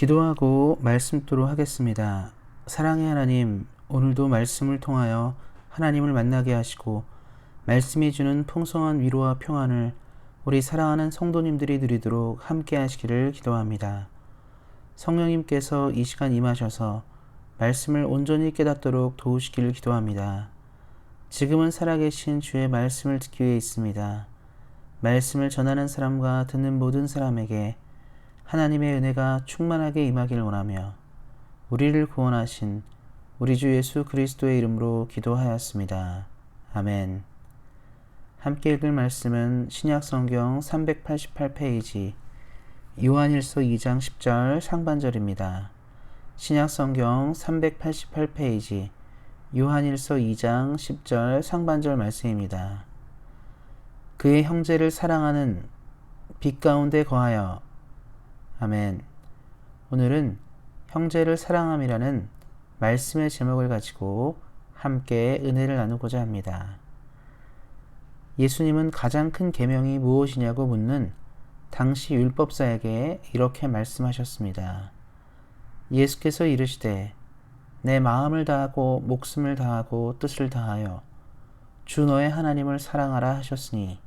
기도하고 말씀토록 하겠습니다. 사랑의 하나님, 오늘도 말씀을 통하여 하나님을 만나게 하시고 말씀이 주는 풍성한 위로와 평안을 우리 사랑하는 성도님들이 누리도록 함께 하시기를 기도합니다. 성령님께서 이 시간 임하셔서 말씀을 온전히 깨닫도록 도우시기를 기도합니다. 지금은 살아계신 주의 말씀을 듣기 위해 있습니다. 말씀을 전하는 사람과 듣는 모든 사람에게 하나님의 은혜가 충만하게 임하길 원하며 우리를 구원하신 우리 주 예수 그리스도의 이름으로 기도하였습니다. 아멘. 함께 읽을 말씀은 신약성경 388페이지 요한일서 2장 10절 상반절입니다. 신약성경 388페이지 요한일서 2장 10절 상반절 말씀입니다. 그의 형제를 사랑하는 빛 가운데 거하여. 아멘. 오늘은 형제를 사랑함이라는 말씀의 제목을 가지고 함께 은혜를 나누고자 합니다. 예수님은 가장 큰 계명이 무엇이냐고 묻는 당시 율법사에게 이렇게 말씀하셨습니다. 예수께서 이르시되 내 마음을 다하고 목숨을 다하고 뜻을 다하여 주 너의 하나님을 사랑하라 하셨으니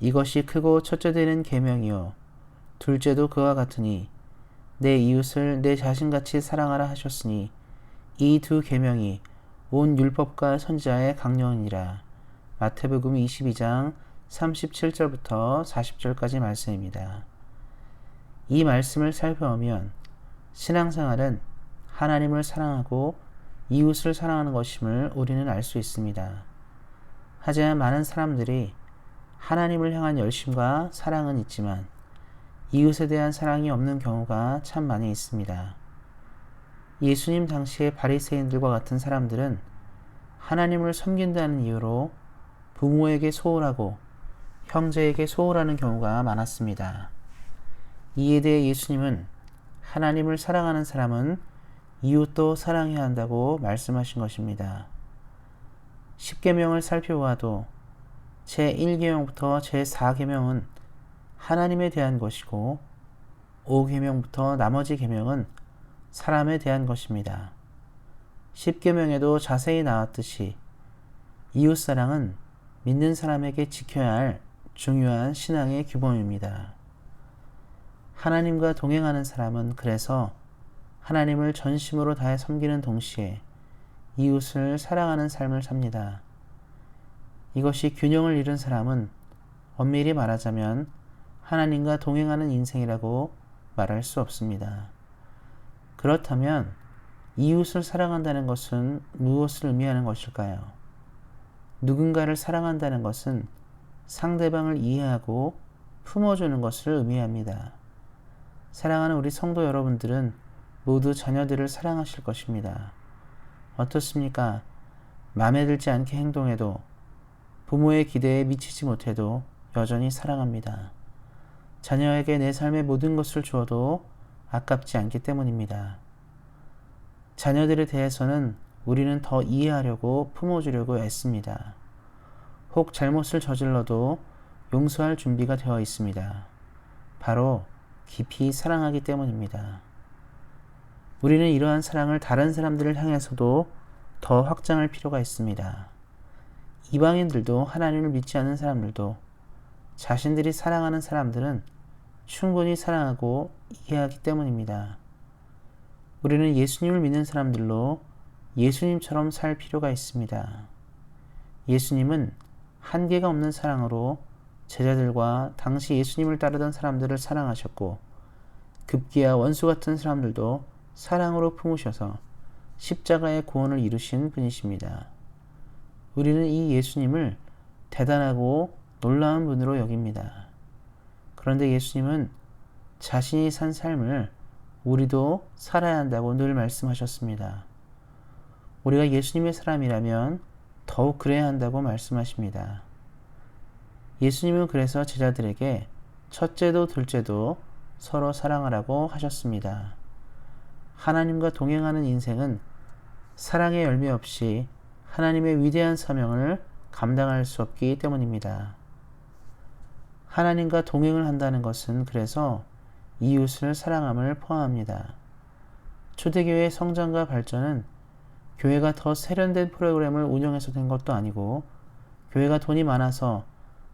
이것이 크고 첫째 되는 계명이요 둘째도 그와 같으니 내 이웃을 내 자신같이 사랑하라 하셨으니 이 두 계명이 온 율법과 선지자의 강령이니라. 마태복음 22장 37절부터 40절까지 말씀입니다. 이 말씀을 살펴보면 신앙생활은 하나님을 사랑하고 이웃을 사랑하는 것임을 우리는 알 수 있습니다. 하지만 많은 사람들이 하나님을 향한 열심과 사랑은 있지만 이웃에 대한 사랑이 없는 경우가 참 많이 있습니다. 예수님 당시의 바리새인들과 같은 사람들은 하나님을 섬긴다는 이유로 부모에게 소홀하고 형제에게 소홀하는 경우가 많았습니다. 이에 대해 예수님은 하나님을 사랑하는 사람은 이웃도 사랑해야 한다고 말씀하신 것입니다. 10계명을 살펴보아도 제1계명부터 제4계명은 하나님에 대한 것이고 5계명부터 나머지 계명은 사람에 대한 것입니다. 10계명에도 자세히 나왔듯이 이웃사랑은 믿는 사람에게 지켜야 할 중요한 신앙의 규범입니다. 하나님과 동행하는 사람은 그래서 하나님을 전심으로 다해 섬기는 동시에 이웃을 사랑하는 삶을 삽니다. 이것이 균형을 잃은 사람은 엄밀히 말하자면 하나님과 동행하는 인생이라고 말할 수 없습니다. 그렇다면 이웃을 사랑한다는 것은 무엇을 의미하는 것일까요? 누군가를 사랑한다는 것은 상대방을 이해하고 품어주는 것을 의미합니다. 사랑하는 우리 성도 여러분들은 모두 자녀들을 사랑하실 것입니다. 어떻습니까? 마음에 들지 않게 행동해도 부모의 기대에 미치지 못해도 여전히 사랑합니다. 자녀에게 내 삶의 모든 것을 주어도 아깝지 않기 때문입니다. 자녀들에 대해서는 우리는 더 이해하려고 품어주려고 애씁니다. 혹 잘못을 저질러도 용서할 준비가 되어 있습니다. 바로 깊이 사랑하기 때문입니다. 우리는 이러한 사랑을 다른 사람들을 향해서도 더 확장할 필요가 있습니다. 이방인들도 하나님을 믿지 않는 사람들도 자신들이 사랑하는 사람들은 충분히 사랑하고 이해하기 때문입니다. 우리는 예수님을 믿는 사람들로 예수님처럼 살 필요가 있습니다. 예수님은 한계가 없는 사랑으로 제자들과 당시 예수님을 따르던 사람들을 사랑하셨고 급기야 원수 같은 사람들도 사랑으로 품으셔서 십자가의 구원을 이루신 분이십니다. 우리는 이 예수님을 대단하고 놀라운 분으로 여깁니다. 그런데 예수님은 자신이 산 삶을 우리도 살아야 한다고 늘 말씀하셨습니다. 우리가 예수님의 사람이라면 더욱 그래야 한다고 말씀하십니다. 예수님은 그래서 제자들에게 첫째도 둘째도 서로 사랑하라고 하셨습니다. 하나님과 동행하는 인생은 사랑의 열매 없이 하나님의 위대한 사명을 감당할 수 없기 때문입니다. 하나님과 동행을 한다는 것은 그래서 이웃을 사랑함을 포함합니다. 초대교회의 성장과 발전은 교회가 더 세련된 프로그램을 운영해서 된 것도 아니고 교회가 돈이 많아서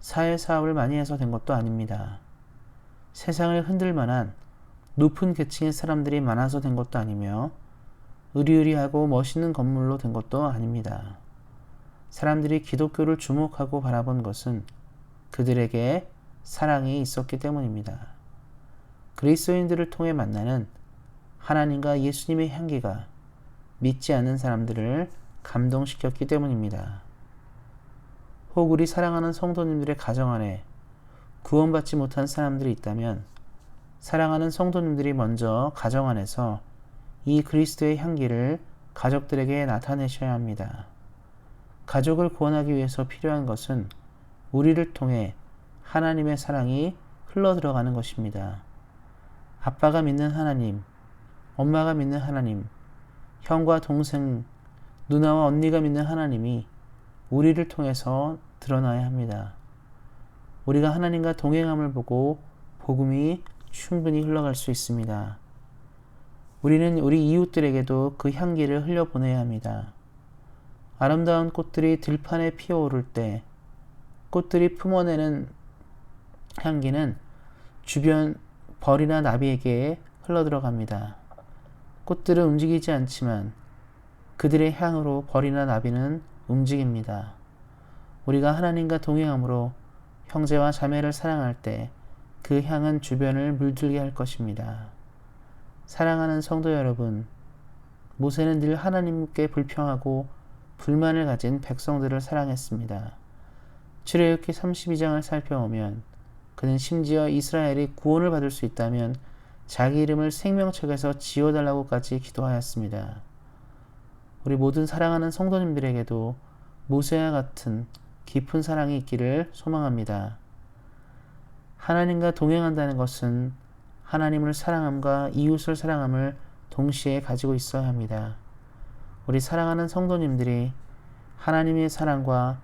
사회사업을 많이 해서 된 것도 아닙니다. 세상을 흔들 만한 높은 계층의 사람들이 많아서 된 것도 아니며 으리으리하고 멋있는 건물로 된 것도 아닙니다. 사람들이 기독교를 주목하고 바라본 것은 그들에게 사랑이 있었기 때문입니다. 그리스도인들을 통해 만나는 하나님과 예수님의 향기가 믿지 않는 사람들을 감동시켰기 때문입니다. 혹 우리 사랑하는 성도님들의 가정 안에 구원받지 못한 사람들이 있다면 사랑하는 성도님들이 먼저 가정 안에서 이 그리스도의 향기를 가족들에게 나타내셔야 합니다. 가족을 구원하기 위해서 필요한 것은 우리를 통해 하나님의 사랑이 흘러들어가는 것입니다. 아빠가 믿는 하나님, 엄마가 믿는 하나님, 형과 동생, 누나와 언니가 믿는 하나님이 우리를 통해서 드러나야 합니다. 우리가 하나님과 동행함을 보고 복음이 충분히 흘러갈 수 있습니다. 우리는 우리 이웃들에게도 그 향기를 흘려보내야 합니다. 아름다운 꽃들이 들판에 피어오를 때 꽃들이 품어내는 향기는 주변 벌이나 나비에게 흘러들어갑니다. 꽃들은 움직이지 않지만 그들의 향으로 벌이나 나비는 움직입니다. 우리가 하나님과 동행함으로 형제와 자매를 사랑할 때 그 향은 주변을 물들게 할 것입니다. 사랑하는 성도 여러분, 모세는 늘 하나님께 불평하고 불만을 가진 백성들을 사랑했습니다. 출애굽기 32장을 살펴보면 그는 심지어 이스라엘이 구원을 받을 수 있다면 자기 이름을 생명책에서 지워달라고까지 기도하였습니다. 우리 모든 사랑하는 성도님들에게도 모세와 같은 깊은 사랑이 있기를 소망합니다. 하나님과 동행한다는 것은 하나님을 사랑함과 이웃을 사랑함을 동시에 가지고 있어야 합니다. 우리 사랑하는 성도님들이 하나님의 사랑과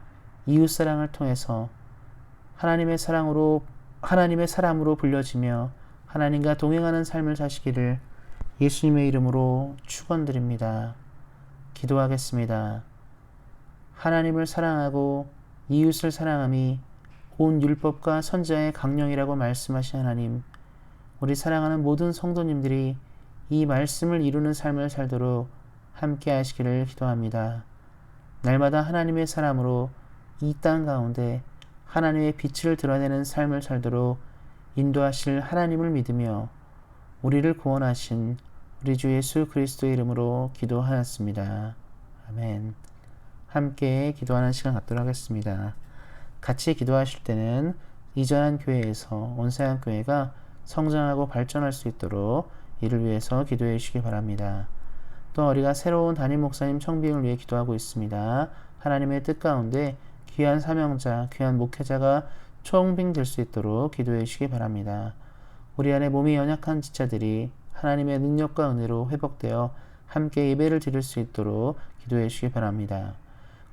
이웃 사랑을 통해서 하나님의 사람으로 불려지며 하나님과 동행하는 삶을 사시기를 예수님의 이름으로 축원드립니다. 기도하겠습니다. 하나님을 사랑하고 이웃을 사랑함이 온 율법과 선지자의 강령이라고 말씀하신 하나님, 우리 사랑하는 모든 성도님들이 이 말씀을 이루는 삶을 살도록 함께 하시기를 기도합니다. 날마다 하나님의 사람으로 이 땅 가운데 하나님의 빛을 드러내는 삶을 살도록 인도하실 하나님을 믿으며 우리를 구원하신 우리 주 예수 그리스도의 이름으로 기도하였습니다. 아멘. 함께 기도하는 시간 갖도록 하겠습니다. 같이 기도하실 때는 이전한 교회에서 온사양 교회가 성장하고 발전할 수 있도록 이를 위해서 기도해 주시기 바랍니다. 또 우리가 새로운 담임 목사님 청빙을 위해 기도하고 있습니다. 하나님의 뜻 가운데 귀한 사명자, 귀한 목회자가 청빙될 수 있도록 기도해 주시기 바랍니다. 우리 안에 몸이 연약한 지체들이 하나님의 능력과 은혜로 회복되어 함께 예배를 드릴 수 있도록 기도해 주시기 바랍니다.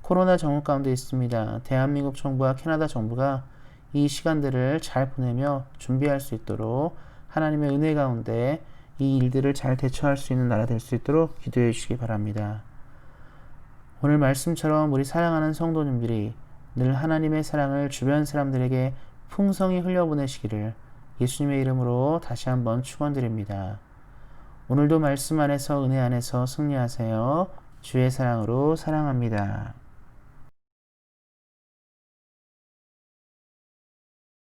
코로나 정원 가운데 있습니다. 대한민국 정부와 캐나다 정부가 이 시간들을 잘 보내며 준비할 수 있도록 하나님의 은혜 가운데 이 일들을 잘 대처할 수 있는 나라 될 수 있도록 기도해 주시기 바랍니다. 오늘 말씀처럼 우리 사랑하는 성도님들이 늘 하나님의 사랑을 주변 사람들에게 풍성히 흘려보내시기를 예수님의 이름으로 다시 한번 축원드립니다. 오늘도 말씀 안에서 은혜 안에서 승리하세요. 주의 사랑으로 사랑합니다.